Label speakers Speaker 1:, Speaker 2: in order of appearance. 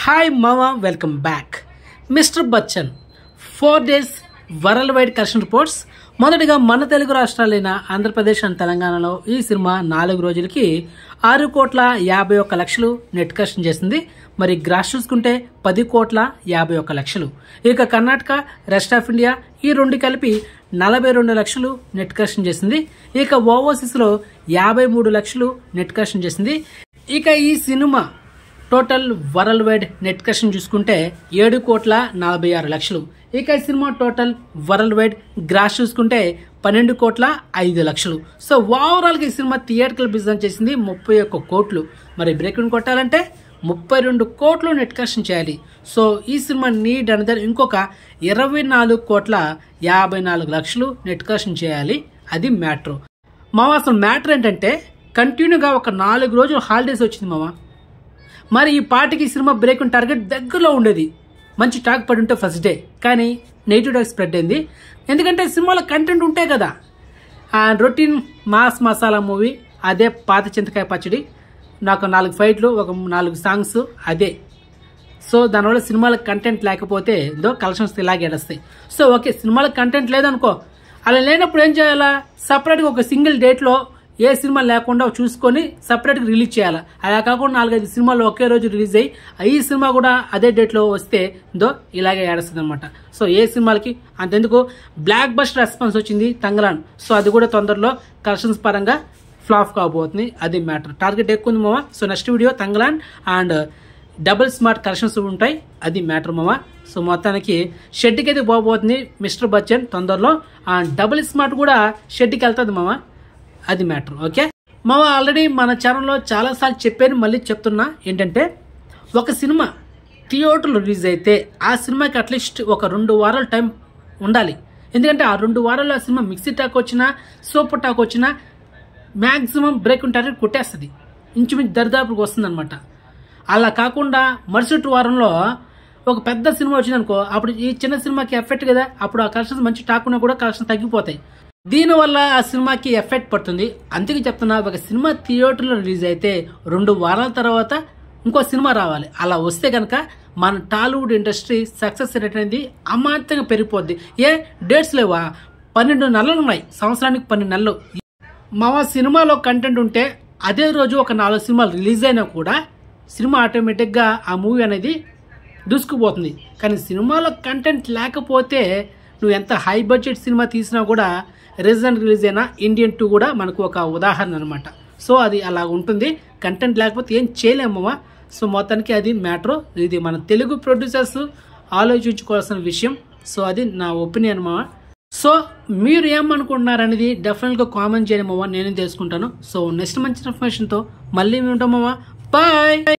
Speaker 1: Hi మామా, welcome back. Mister Bachchan 4 days world wide collection reports. మొదటిగా మన తెలుగు రాష్ట్రాలైన ఆంధ్రప్రదేశ్ అండ్ తెలంగాణలో ఈ సినిమా 4 రోజులకి 6,51,00,000 నెట్ కలెక్షన్ చేసింది. మరి గ్రాస్ చూసుకుంటే 10,51,00,000. ఇక కర్ణాటక, రెస్ట్ ఆఫ్ ఇండియా ఈ రెండు కలిపి 42 లక్షలు నెట్ కలెక్షన్ చేసింది. ఇక ఓవర్సీస్ లో 53 లక్షలు నెట్ కలెక్షన్ చేసింది. ఇక ఈ సినిమా total worldwide net collection చూసుకుంటే 7,46,00,000. ఇక ఈ సినిమా టోటల్ వరల్డ్ వైడ్ గ్రాస్ చూసుకుంటే 12,05,00,000. సో ఓవరాల్ గా ఈ సినిమా థియేటర్కల్ బిజినెస్ చేసింది 31 కోట్లు. మరి బ్రేక్ కొట్టాలంటే 32 కోట్లు నెట్ కలెక్షన్ చేయాలి. సో ఈ సినిమా నీడ్ అనదర్ ఇంకొక 24,54,00,000 నెట్ కలెక్షన్ చేయాలి. అది మ్యాటర్ మామ. అసలు మ్యాటర్ ఏంటంటే కంటిన్యూగా ఒక 4 రోజులు హాలిడేస్ వచ్చింది మామ. మరి ఈ పార్టీకి సినిమా బ్రేక్ టార్గెట్ దగ్గరలో ఉండేది. మంచి టాక్ పడి ఉంటే ఫస్ట్ డే, కానీ నెగిటివ్ టాక్ స్ప్రెడ్ అయింది. ఎందుకంటే సినిమాలో కంటెంట్ ఉంటాయి కదా, రొటీన్ మాస్ మసాలా మూవీ, అదే పాత చింతకాయ పచ్చడి, నాకు 4 ఫైట్లు, ఒక 4 సాంగ్స్, అదే. సో దానివల్ల సినిమాలకు కంటెంట్ లేకపోతే కలెక్షన్స్ ఇలాగే ఏడస్తాయి. సో ఓకే, సినిమాలకు కంటెంట్ లేదనుకో, అలా లేనప్పుడు ఏం చేయాలా, సపరేట్గా ఒక సింగిల్ డేట్లో ఏ సినిమా లేకుండా చూసుకొని సపరేట్గా రిలీజ్ చేయాలి. అలా కాకుండా 4-5 సినిమాలు ఒకే రోజు రిలీజ్ అయ్యి ఈ సినిమా కూడా అదే డేట్లో వస్తే ఇలాగే ఏడుస్తుంది అనమాట. సో ఏ సినిమాలకి అంతెందుకు, బ్లాక్ బస్టర్ రెస్పాన్స్ వచ్చింది తంగలాన్. సో అది కూడా తొందరలో కలెక్షన్స్ పరంగా ఫ్లాప్ కాబోతుంది. అది మ్యాటర్. టార్గెట్ ఎక్కువ ఉంది మామ. So next video Thangalaan and double smart collections ఉంటాయి. అది మ్యాటర్ మామ. సో మొత్తానికి షెడ్కి అయితే పోబోతుంది మిస్టర్ బచ్చన్ తొందరలో. అండ్ డబుల్ స్మార్ట్ కూడా షెడ్కి వెళ్తుంది మామ. అది మ్యాటర్. ఓకే మామ, ఆల్రెడీ మన ఛానల్లో చాలాసార్లు చెప్పాను, మళ్ళీ చెప్తున్నా ఏంటంటే, ఒక సినిమా థియేటర్లో రిలీజ్ అయితే ఆ సినిమాకి అట్లీస్ట్ ఒక 2 వారాల టైం ఉండాలి. ఎందుకంటే ఆ 2 వారాల్లో ఆ సినిమా మిక్సీ టాక్ వచ్చినా సూపర్ టాక్ వచ్చినా మ్యాక్సిమం బ్రేక్ ఉంటారు కొట్టేస్తుంది, ఇంచుమించు దరిదాపులకు వస్తుంది అనమాట. అలా కాకుండా మరుసటి వారంలో ఒక పెద్ద సినిమా వచ్చిందనుకో, అప్పుడు ఈ చిన్న సినిమాకి ఎఫెక్ట్ కదా, అప్పుడు ఆ కలెక్షన్స్ మంచి టాక్ ఉన్నా కూడా కలెక్షన్స్ తగ్గిపోతాయి. దీనివల్ల ఆ సినిమాకి ఎఫెక్ట్ పడుతుంది. అందుకే చెప్తున్నా, ఒక సినిమా థియేటర్లో రిలీజ్ అయితే 2 వారాల తర్వాత ఇంకో సినిమా రావాలి. అలా వస్తే కనుక మన టాలీవుడ్ ఇండస్ట్రీ సక్సెస్ రేట్ అనేది అమాంతంగా పెరిగిపోద్ది. ఏ డేట్స్ లేవా, 12 నెలలు ఉన్నాయి, సంవత్సరానికి 12 నెలలు. మా సినిమాలో కంటెంట్ ఉంటే అదే రోజు ఒక 4 సినిమాలు రిలీజ్ అయినా కూడా సినిమా ఆటోమేటిక్గా ఆ మూవీ అనేది దూసుకుపోతుంది. కానీ సినిమాలో కంటెంట్ లేకపోతే నువ్వు ఎంత హై బడ్జెట్ సినిమా తీసినా కూడా రీసెంట్ రిలీజ్ అయిన ఇండియన్ 2 కూడా మనకు ఒక ఉదాహరణ అనమాట. సో అది అలా ఉంటుంది. కంటెంట్ లేకపోతే ఏం చేయలేమమ్మా. సో మొత్తానికి అది మ్యాటర్. ఇది మన తెలుగు ప్రొడ్యూసర్స్ ఆలోచించుకోవాల్సిన విషయం. సో అది నా ఒపీనియన్ మామ. సో మీరు ఏమనుకుంటున్నారు అనేది డెఫినెట్గా కామెంట్ చేయడం మామ, నేను తెలుసుకుంటాను. సో నెక్స్ట్ మంచి ఇన్ఫర్మేషన్తో మళ్ళీ ఉంటాం మామ. బాయ్.